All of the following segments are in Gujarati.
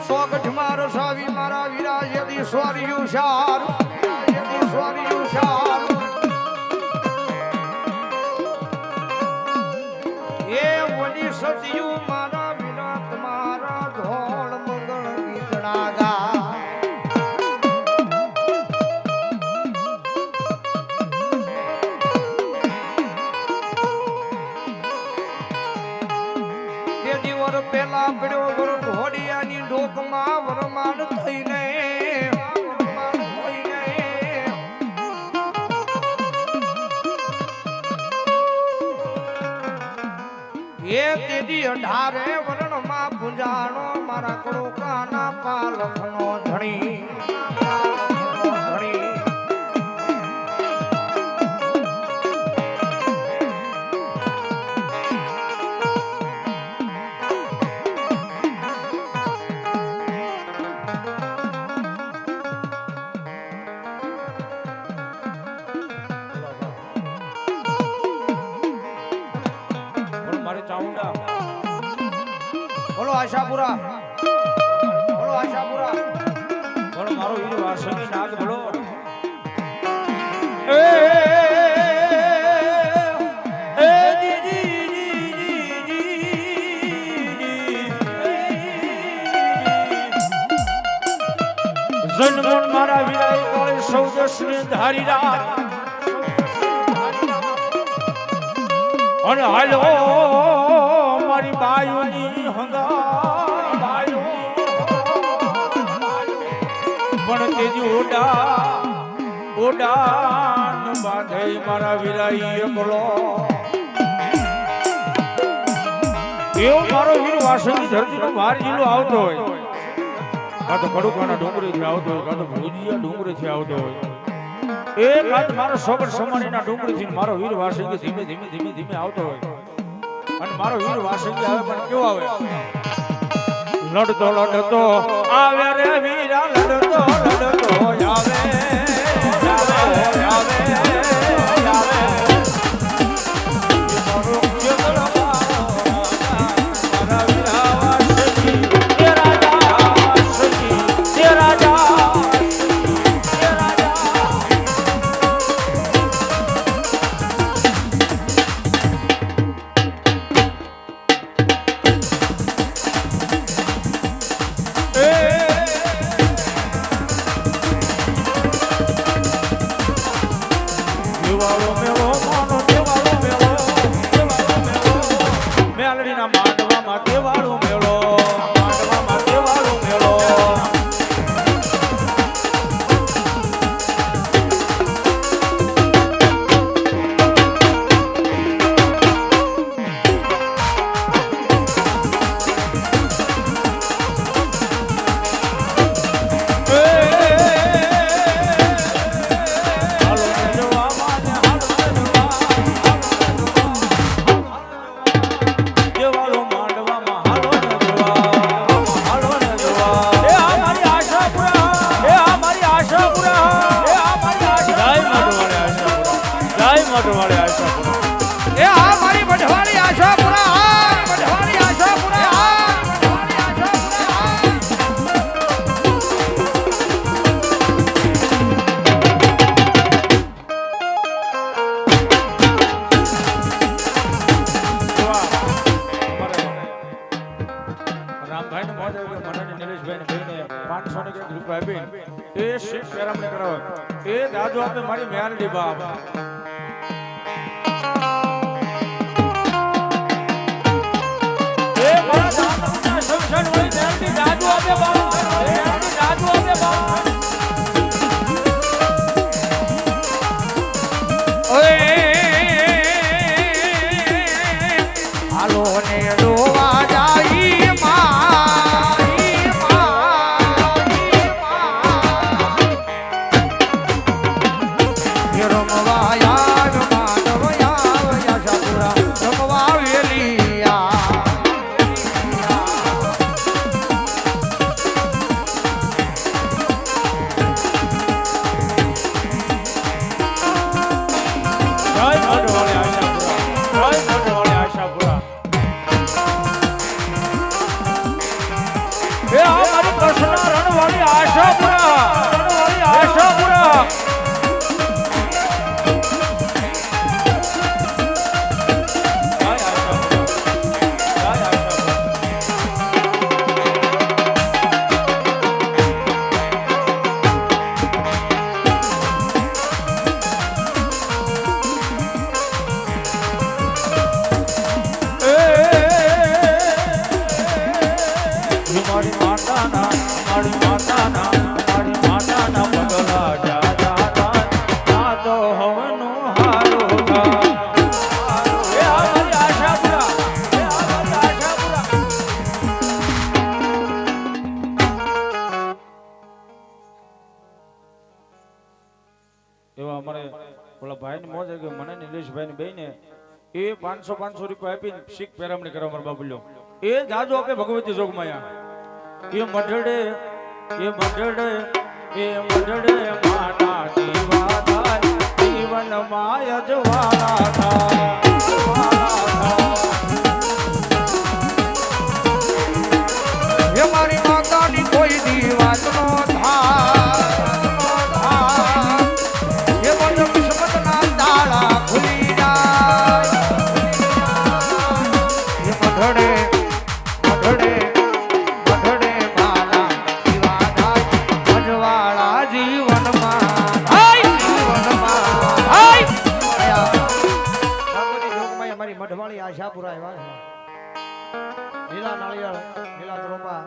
સોગઠ મારો સાવી મારા વીરા યદી સ્વર્યુ શાર યદી સ્વર્યુ શાર એ વડી સતિયું મારા વીરા તમારા ધોળ મંગળ ગીતડા ગા પેલા પડ્યો વર ઘોડિયાની ડોકમાં વરમાન થઈને એ તેદી 18 વરણમાં પૂજાણો મારા કડોકાના પાલખનો ધણી બોલો આશાપુરા બોલો આશાપુરા બોલો મારો વીર વાસણી નાગ બોલો એ જન્મન મારા વીરાઈ કોળે સૌદસને ધારી રાત અને હાલો મારી બાયુની હંગા પણ તેજી ઓડાન બાંધે મારા વીરાઈ બોલો એવો મારો વીર વાસણની ધરતીનો બહાર જિલ્લો આવતો હોય કાં તો કડુકાના ડુંગરેથી આવતો હોય કાં તો ભુજિયા ડુંગરેથી આવતો હોય એ કાં મારો સોગર સમાણીના ડુંગરેથી મારો વીર વાસણની ધીમે ધીમે ધીમે ધીમે આવતો હોય અને મારો વીર વાસણની આવે પણ કેવો આવે લડતો લડતો આવે રે વીરા લડતો લડતો આવે મારી મેરડી બાપ એ મારા સંસાર હોય મેરડી જાદુ આપે બાપ મેરડી જાદુ આપે બાપ ઓય હાલો ને રોવા જાય આશાપુરા આશાપુરા એવા અમારે ઓલા ભાઈ મોજ કે મને નિલેશભાઈ ને બેને એ 500 રૂપિયા આપીને શીખ પેરામણી કરવા મારા બાબુલ્યો એ જાજો આપે ભગવતી જોગમાયા એ મઢડે માના દીવાના જીવન માય જવાના થા હે મારી માતાની કોઈ દીવાત નો આશાપુરા આવ્યા છે લીલા નાળિયેર લીલા દ્રોપા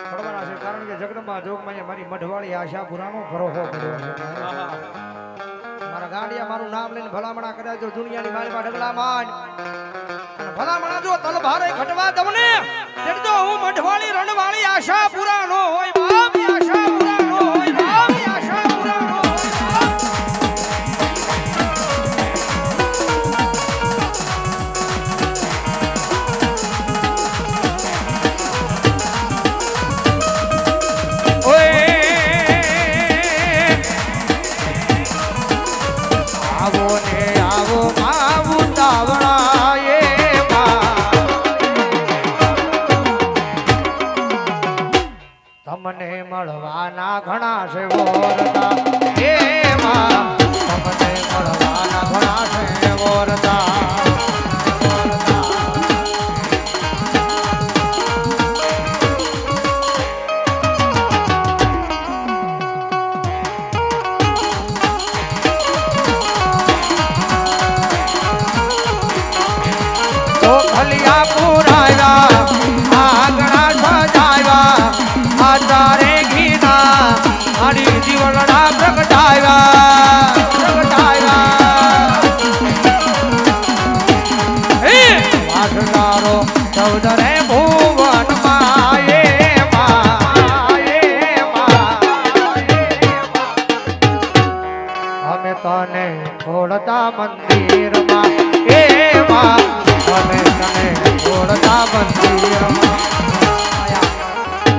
પડવાના છે કારણ કે જગદંબા જોગમાં મારી મઢવાળી આશાપુરાનો ભરોસો કર્યો છે મારા ગાંડિયા મારું નામ લઈને ભલામણા કર્યા જો દુનિયાની માળીમાં ઢગલા માન અને ભલામણા જો તલભારે ઘટવા દમને તેડજો હું મઢવાળી રણવાળી આશાપુરાનો હોય બાપ આશાપુરાનો હોય બાપ આશાપુરાનો તમને મળવાના ઘણા છે વોરતા એમાં તમને મળવાના ઘણા છે વોરતા તો ખલિયા પુરાયા આગણા સજાવ્યા તારે ઘીના મારી જીવનડા પ્રગટાવ્યા ચૌદરે ભુવન માએ અમે તને છોડતા મંદિરમાં એમાં અમે તને છોડતા મંદિરમાં